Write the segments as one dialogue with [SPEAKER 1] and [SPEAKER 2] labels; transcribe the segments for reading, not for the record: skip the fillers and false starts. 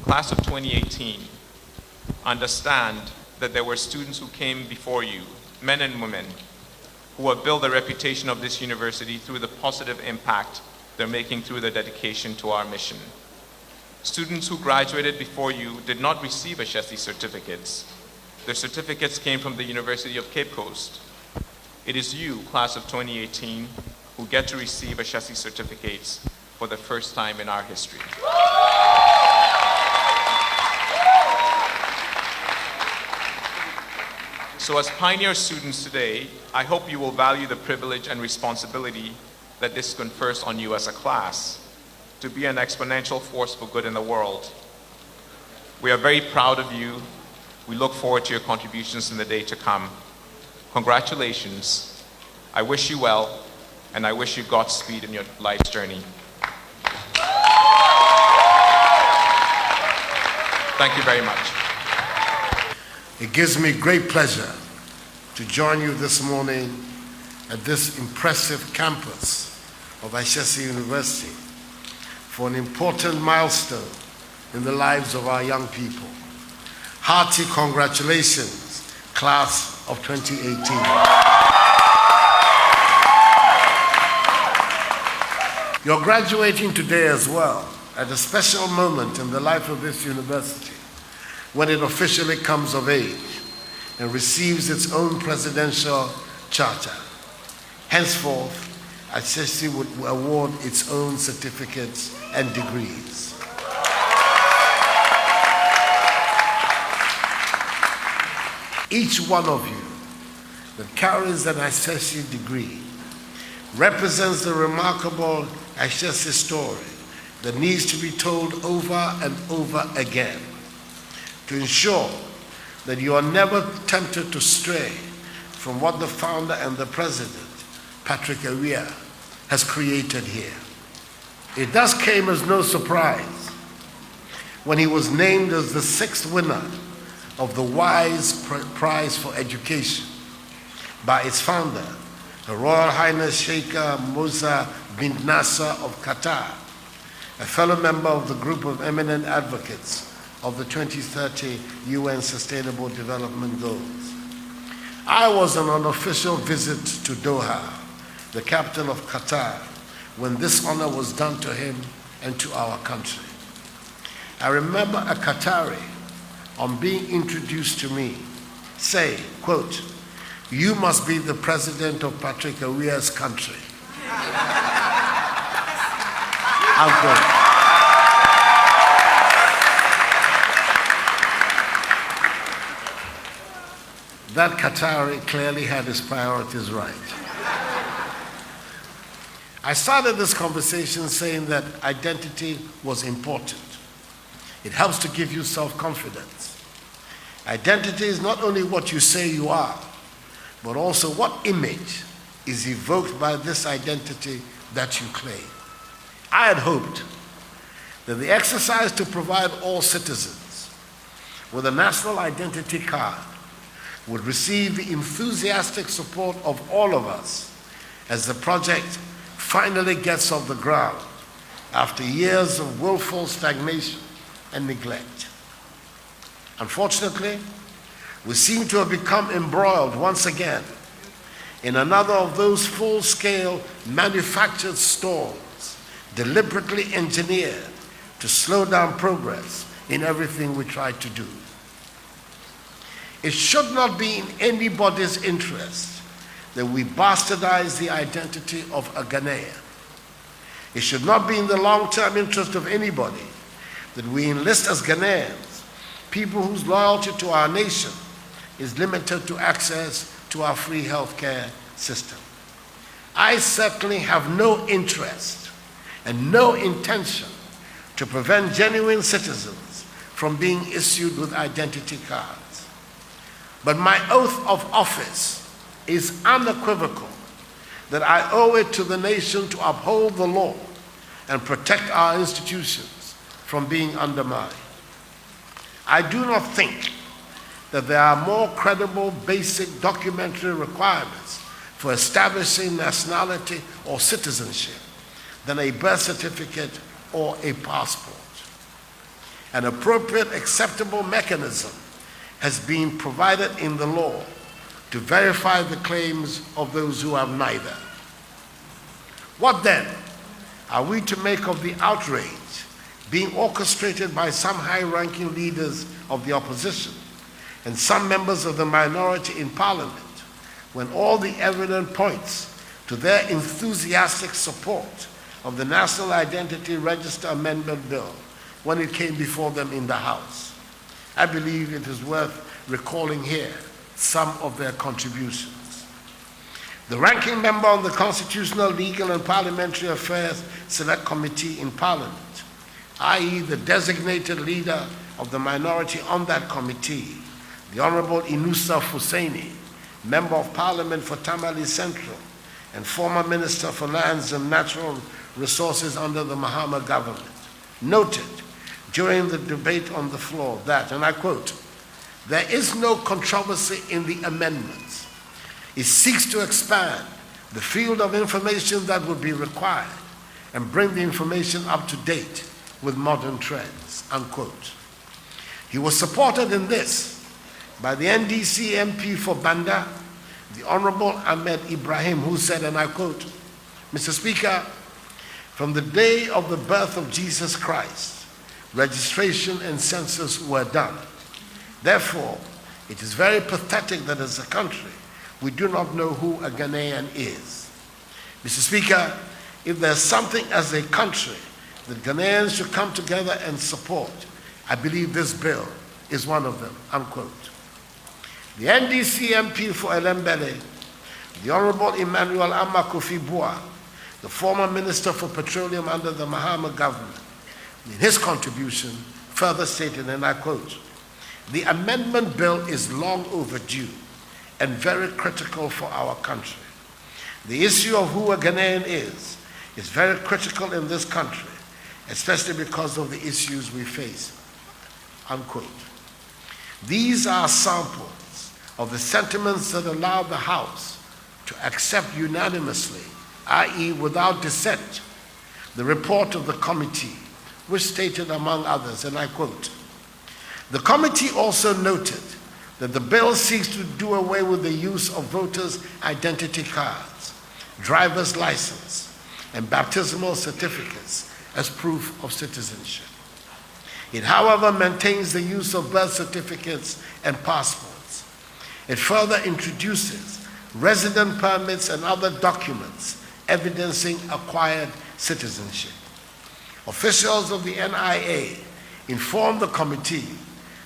[SPEAKER 1] class of 2018, understand that there were students who came before you, men and women, who have built the reputation of this university through the positive impact they're making through their dedication to our mission. Students who graduated before you did not receive Ashesi certificates. Their certificates came from the University of Cape Coast. It is you, class of 2018, who get to receive Ashesi certificates for the first time in our history. So as pioneer students today, I hope you will value the privilege and responsibility that this confers on you as a class to be an exponential force for good in the world. We are very proud of you. We look forward to your contributions in the day to come. Congratulations. I wish you well, and I wish you Godspeed in your life's journey. Thank you very much.
[SPEAKER 2] It gives me great pleasure to join you this morning at this impressive campus of Ashesi University for an important milestone in the lives of our young people. Hearty congratulations, class of 2018. You're graduating today as well, at a special moment in the life of this university, when it officially comes of age and receives its own presidential charter. Henceforth, Ashesi would award its own certificates and degrees. Each one of you that carries an Ashesi degree represents the remarkable Ashesi story that needs to be told over and over again to ensure that you are never tempted to stray from what the founder and the president, Patrick Awia, has created here. It thus came as no surprise when he was named as the 6th winner of the Wise Prize for Education by its founder, Her Royal Highness Sheikh Musa bin Nasser of Qatar, a fellow member of the group of eminent advocates of the 2030 UN Sustainable Development Goals. I was on an unofficial visit to Doha, the capital of Qatar, when this honor was done to him and to our country. I remember a Qatari, on being introduced to me, say, quote, "You must be the president of Patrick Awia's country." Unquote. That Qatari clearly had his priorities right. I started this conversation saying that identity was important. It helps to give you self-confidence. Identity is not only what you say you are, but also what image is evoked by this identity that you claim. I had hoped that the exercise to provide all citizens with a national identity card would receive the enthusiastic support of all of us as the project finally gets off the ground after years of willful stagnation and neglect. Unfortunately, we seem to have become embroiled once again in another of those full-scale manufactured storms deliberately engineered to slow down progress in everything we try to do. It should not be in anybody's interest that we bastardize the identity of a Ghanaian. It should not be in the long-term interest of anybody that we enlist as Ghanaians people whose loyalty to our nation is limited to access to our free healthcare system. I certainly have no interest and no intention to prevent genuine citizens from being issued with identity cards. But my oath of office is unequivocal that I owe it to the nation to uphold the law and protect our institutions from being undermined. I do not think that there are more credible basic documentary requirements for establishing nationality or citizenship than a birth certificate or a passport. An appropriate, acceptable mechanism has been provided in the law to verify the claims of those who have neither. What then are we to make of the outrage being orchestrated by some high-ranking leaders of the opposition and some members of the minority in Parliament, when all the evidence points to their enthusiastic support of the National Identity Register Amendment Bill when it came before them in the House? I believe it is worth recalling here some of their contributions. The ranking member on the Constitutional, Legal and Parliamentary Affairs Select Committee in Parliament, i.e. the designated leader of the minority on that committee, the Honorable Inusa Hussaini, Member of Parliament for Tamale Central and former Minister for Lands and Natural Resources under the Mahama government, noted during the debate on the floor that, and I quote, "There is no controversy in the amendments. It seeks to expand the field of information that would be required and bring the information up to date with modern trends," unquote. He was supported in this by the NDC MP for Banda, the Honorable Ahmed Ibrahim, who said, and I quote, "Mr. Speaker, from the day of the birth of Jesus Christ, registration and census were done. Therefore, it is very pathetic that as a country, we do not know who a Ghanaian is. Mr. Speaker, if there's something as a country that Ghanaians should come together and support, I believe this bill is one of them," unquote. The NDC MP for Elembele, the Honorable Emmanuel Amakofi-Boa, the former Minister for Petroleum under the Mahama government, in his contribution further stated, and I quote, "The amendment bill is long overdue and very critical for our country. The issue of who a Ghanaian is very critical in this country, especially because of the issues we face," unquote. These are samples of the sentiments that allowed the House to accept unanimously, i.e. without dissent, the report of the committee, which stated among others, and I quote, "The committee also noted that the bill seeks to do away with the use of voters' identity cards, driver's license, and baptismal certificates as proof of citizenship. It, however, maintains the use of birth certificates and passports. It further introduces resident permits and other documents evidencing acquired citizenship. Officials of the NIA informed the committee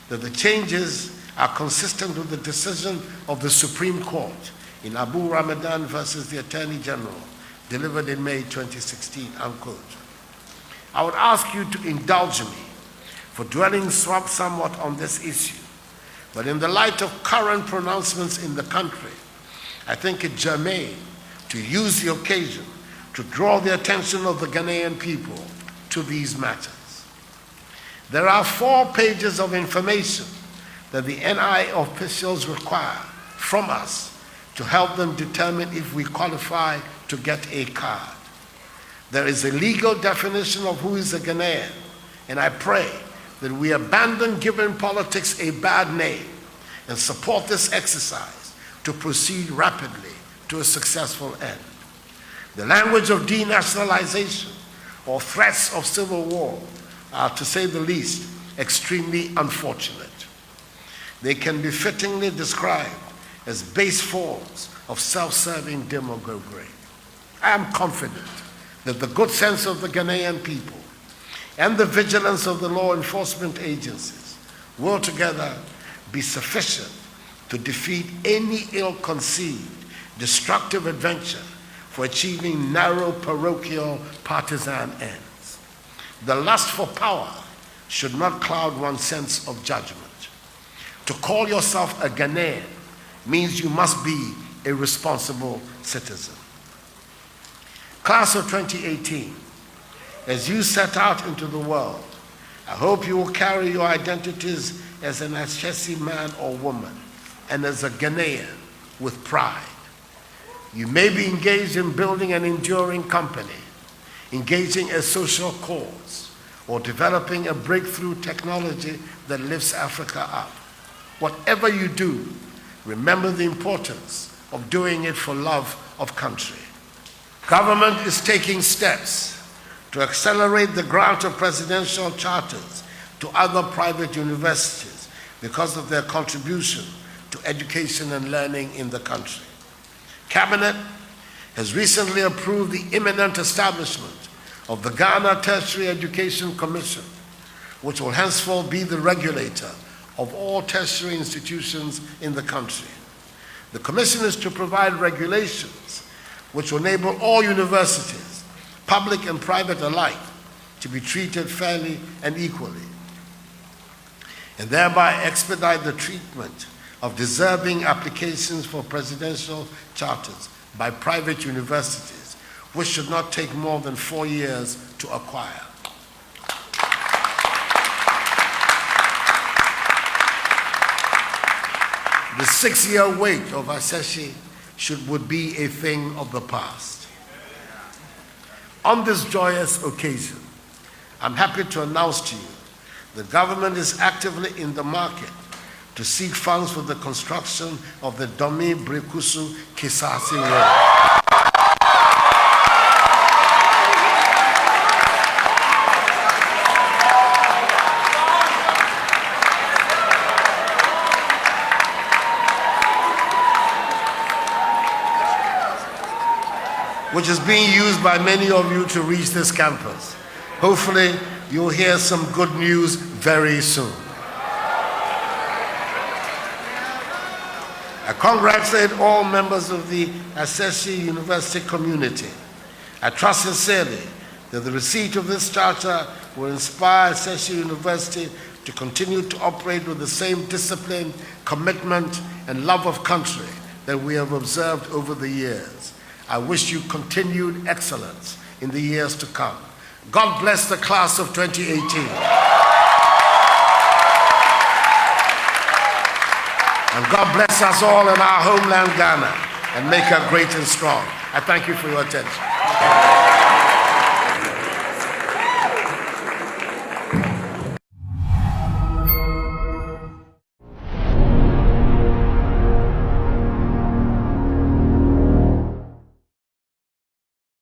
[SPEAKER 2] that the changes are consistent with the decision of the Supreme Court in Abu Ramadan versus the Attorney General, delivered in May 2016, unquote. I would ask you to indulge me for dwelling somewhat on this issue, but in the light of current pronouncements in the country, I think it germane to use the occasion to draw the attention of the Ghanaian people to these matters. There are 4 pages of information that the NI officials require from us to help them determine if we qualify to get a card. There is a legal definition of who is a Ghanaian, and I pray that we abandon giving politics a bad name and support this exercise to proceed rapidly to a successful end. The language of denationalization or threats of civil war are, to say the least, extremely unfortunate. They can be fittingly described as base forms of self-serving demagoguery. I am confident that the good sense of the Ghanaian people and the vigilance of the law enforcement agencies will together be sufficient to defeat any ill-conceived, destructive adventure for achieving narrow parochial partisan ends. The lust for power should not cloud one's sense of judgment. To call yourself a Ghanaian means you must be a responsible citizen. Class of 2018, as you set out into the world, I hope you will carry your identities as an Ashesi man or woman and as a Ghanaian with pride. You may be engaged in building an enduring company, engaging a social cause, or developing a breakthrough technology that lifts Africa up. Whatever you do, remember the importance of doing it for love of country. Government is taking steps to accelerate the grant of presidential charters to other private universities because of their contribution to education and learning in the country. Cabinet has recently approved the imminent establishment of the Ghana Tertiary Education Commission, which will henceforth be the regulator of all tertiary institutions in the country. The commission is to provide regulations which will enable all universities, public and private alike, to be treated fairly and equally, and thereby expedite the treatment of deserving applications for presidential charters by private universities, which should not take more than 4 years to acquire. The 6-year wait of Ashesi would be a thing of the past. On this joyous occasion, I'm happy to announce to you the government is actively in the market to seek funds for the construction of the Domi Brekusu Kisasi Road. Which is being used by many of you to reach this campus. Hopefully, you'll hear some good news very soon. I congratulate all members of the Ashesi University community. I trust sincerely that the receipt of this charter will inspire Ashesi University to continue to operate with the same discipline, commitment, and love of country that we have observed over the years. I wish you continued excellence in the years to come. God bless the class of 2018. And God bless us all in our homeland, Ghana, and make her great and strong. I thank you for your attention.